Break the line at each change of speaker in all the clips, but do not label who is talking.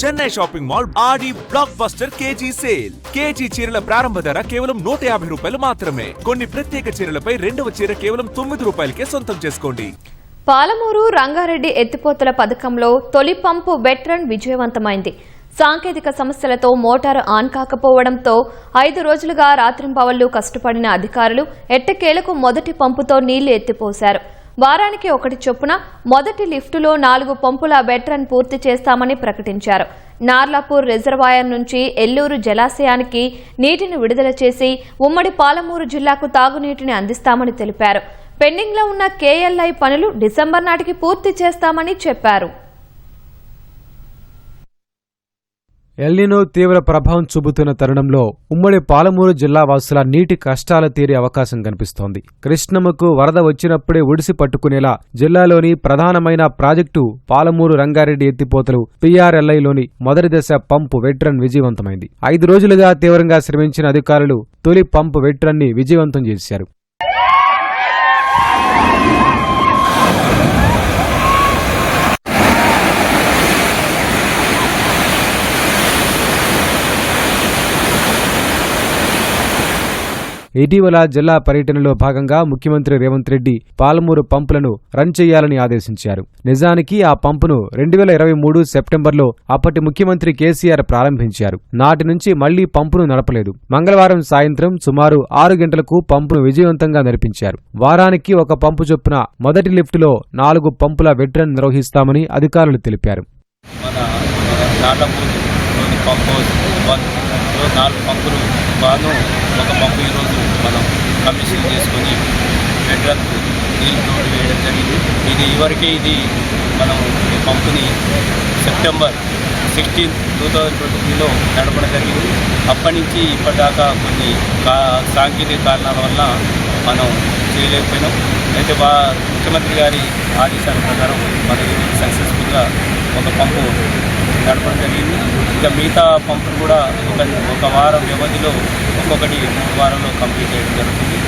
Chennai shopping mall Aadi blockbuster KG sale. KG చీరల ప్రారంభ ధర కేవలం 150 రూపాయలు మాత్రమే. కొన్ని ప్రత్యేక చీరలపై రెండవ చీర కేవలం 9 రూపాయలకే సొంతం చేసుకోండి.
పాలమూరు రంగారెడ్డి ఎత్తిపోతల పథకంలో తొలి పంపు వెట్ రన్ విజయవంతమైంది. సాంకేతిక సమస్యలతో మోటారు ఆన్ కాకపోవడంతో 5 రోజులుగా రాత్రింపవళ్లు కష్టపడిన అధికారులు ఎట్టకేలకు మొదటి పంపుతో నీళ్లు ఎత్తిపోశారు. వారానికి ఒకటి చొప్పున మొదటి లిఫ్టులో 4 పంపుల వెట్ రన్ పూర్తి చేస్తామని ప్రకటించారు. నార్లాపూర్ రిజర్వాయర్ నుంచి ఎల్లూరు జలాశయానికి నీటిని విడుదల చేసి ఉమ్మడి పాలమూరు జిల్లాకు తాగునీటిని అందిస్తామని తెలిపారు. పెండింగ్లో ఉన్న కేఎల్ఐ పనులు డిసెంబర్ నాటికి పూర్తి చేస్తామని చెప్పారు.
ఎల్నినో తీవ్ర ప్రభావం చూపుతున్న తరుణంలో ఉమ్మడి పాలమూరు జిల్లా వాసుల నీటి కష్టాలు తీరే అవకాశం కనిపిస్తోంది. కృష్ణమ్మకు వరద వచ్చినప్పుడే ఒడిసి పట్టుకునేలా జిల్లాలోని ప్రధానమైన ప్రాజెక్టు పాలమూరు రంగారెడ్డి ఎత్తిపోతలు PRLIలోని మొదటి దశ పంపు వెట్ రన్ విజయవంతమైంది. 5 రోజులుగా తీవ్రంగా శ్రమించిన అధికారులు తొలి పంపు వెట్ రన్ ని విజయవంతం చేశారు. ఇటీవల జిల్లా పర్యటనలో భాగంగా ముఖ్యమంత్రి రేవంత్ రెడ్డి పాలమూరు పంపులను రన్ చేయాలని ఆదేశించారు. నిజానికి ఆ పంపును 2023 సెప్టెంబర్లో అప్పటి ముఖ్యమంత్రి కేసీఆర్ ప్రారంభించారు. నాటి నుంచి మళ్లీ పంపును నడపలేదు. మంగళవారం సాయంత్రం సుమారు 6 గంటలకు పంపును విజయవంతంగా నడిపించారు. వారానికి ఒక పంపు చొప్పున మొదటి లిఫ్టులో 4 పంపుల వెట్ రన్ నిర్వహిస్తామని అధికారులు తెలిపారు.
4 పంపులు బాను ఒక పంపు ఈరోజు మనం కమిషన్ చేసుకొని వెట్ రన్ నీళ్ళు తోడు వేయడం జరిగింది. ఇది మనం ఈ పంపుని సెప్టెంబర్ 16, 2023లో నడపడం జరిగింది. అప్పటి నుంచి ఇప్పటిదాకా కొన్ని సాంకేతిక కారణాల వల్ల మనం చేయలేకపోయినాం. అయితే ముఖ్యమంత్రి గారి ఆదేశాల ప్రకారం మనం సక్సెస్ఫుల్గా ఒక పంపు నడపడం జరిగింది. ఇంకా మిగతా పంపులు కూడా ఒక వారం వ్యవధిలో ఒక్కొక్కటి 3 వారంలో కంప్లీట్ చేయడం జరుగుతుంది.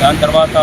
దాని తర్వాత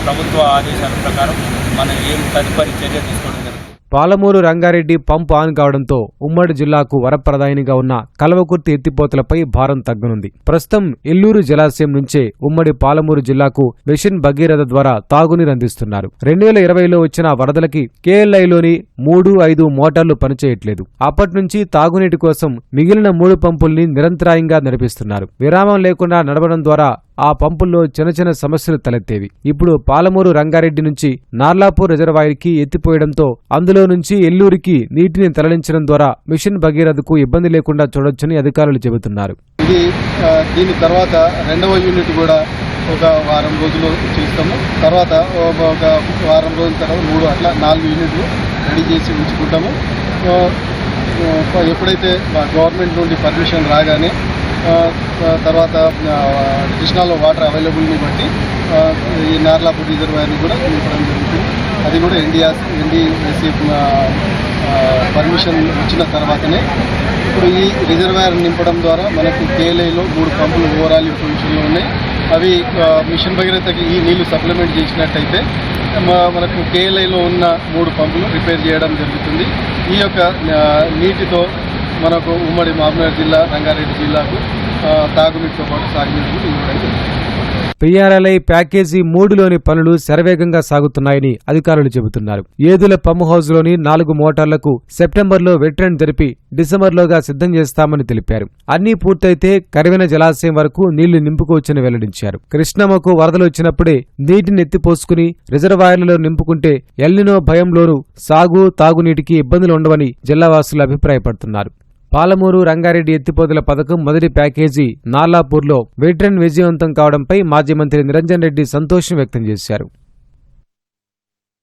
ప్రభుత్వ ఆదేశాల ప్రకారం మనం ఏం తదుపరి చర్య తీసుకోవడం జరుగుతుంది.
పాలమూరు రంగారెడ్డి పంపు ఆన్ కావడంతో ఉమ్మడి జిల్లాకు వరప్రదాయినిగా ఉన్న కల్వకుర్తి ఎత్తిపోతలపై భారం తగ్గనుంది. ప్రస్తుతం ఎల్లూరు జలాశయం నుంచే ఉమ్మడి పాలమూరు జిల్లాకు మిషన్ భగీరథ ద్వారా తాగునీరు అందిస్తున్నారు. 2020లో వచ్చిన వరదలకి KLIలోని 3-5 మోటార్లు పనిచేయట్లేదు. అప్పటి నుంచి తాగునీటి కోసం మిగిలిన 3 పంపుల్ని నిరంతరాయంగా నడిపిస్తున్నారు. విరామం లేకుండా నడపడం ద్వారా ఆ పంపుల్లో చిన్న సమస్యలు తలెత్తేవి. ఇప్పుడు పాలమూరు రంగారెడ్డి నుంచి నార్లాపూర్ రిజర్వాయర్కి ఎత్తిపోయడంతో అందులో నుంచి ఎల్లూరికి నీటిని తరలించడం ద్వారా మిషన్ భగీరథకు ఇబ్బంది లేకుండా చూడొచ్చని అధికారులు చెబుతున్నారు.
దీని తర్వాత 2వ యూనిట్ కూడా ఒక వారం రోజులు చేస్తాము. తర్వాత ఒక వారం రోజుల తర్వాత 3 అట్లా 4 యూనిట్లు రెడీ చేసి ఉంచుకుంటాము. ఎప్పుడైతే గవర్నమెంట్ నుండి పర్మిషన్ రాగానే తర్వాత కృష్ణాలో వాటర్ అవైలబుల్ని బట్టి ఈ నార్లాపూర్ రిజర్వాయర్ని కూడా నింపడం జరుగుతుంది. అది కూడా NDSC పర్మిషన్ వచ్చిన తర్వాతనే ఇప్పుడు ఈ రిజర్వాయర్ నింపడం ద్వారా మనకు KLIలో 3 పంపులు ఓవరాల్ పొజిషన్లో ఉన్నాయి. అవి మిషన్ భగీరథకి ఈ నీళ్లు సప్లిమెంట్ చేసినట్టయితే మనకు KLIలో ఉన్న 3 పంపులు రిపేర్ చేయడం జరుగుతుంది. ఈ యొక్క నీటితో మనకు ఉమ్మడి మహబూబ్నగర్ జిల్లా రంగారెడ్డి జిల్లాకు తాగునీటితో పాటు సాగునీరు ఇవ్వడం జరుగుతుంది.
PRLI ప్యాకేజీ 3లోని పనులు శరవేగంగా సాగుతున్నాయని అధికారులు చెబుతున్నారు. ఏదుల పంప్ హౌస్లోని 4 మోటార్లకు సెప్టెంబర్లో వెట్ రన్ జరిపి డిసెంబర్లోగా సిద్ధం చేస్తామని తెలిపారు. అన్నీ పూర్తయితే కరివెన జలాశయం వరకు నీళ్లు నింపుకోవచ్చని వెల్లడించారు. కృష్ణమ్మకు వరదలు వచ్చినప్పుడే నీటిని ఎత్తిపోసుకుని రిజర్వాయర్లలో నింపుకుంటే ఎల్నినో భయంలోనూ సాగు తాగునీటికి ఇబ్బందులు ఉండవని జిల్లావాసులు అభిప్రాయపడుతున్నారు. పాలమూరు రంగారెడ్డి ఎత్తిపోతల పథకం మొదటి ప్యాకేజీ నార్లాపూర్లో వెట్ రన్ విజయవంతం కావడంపై మాజీ మంత్రి నిరంజన్ రెడ్డి సంతోషం వ్యక్తం చేశారు.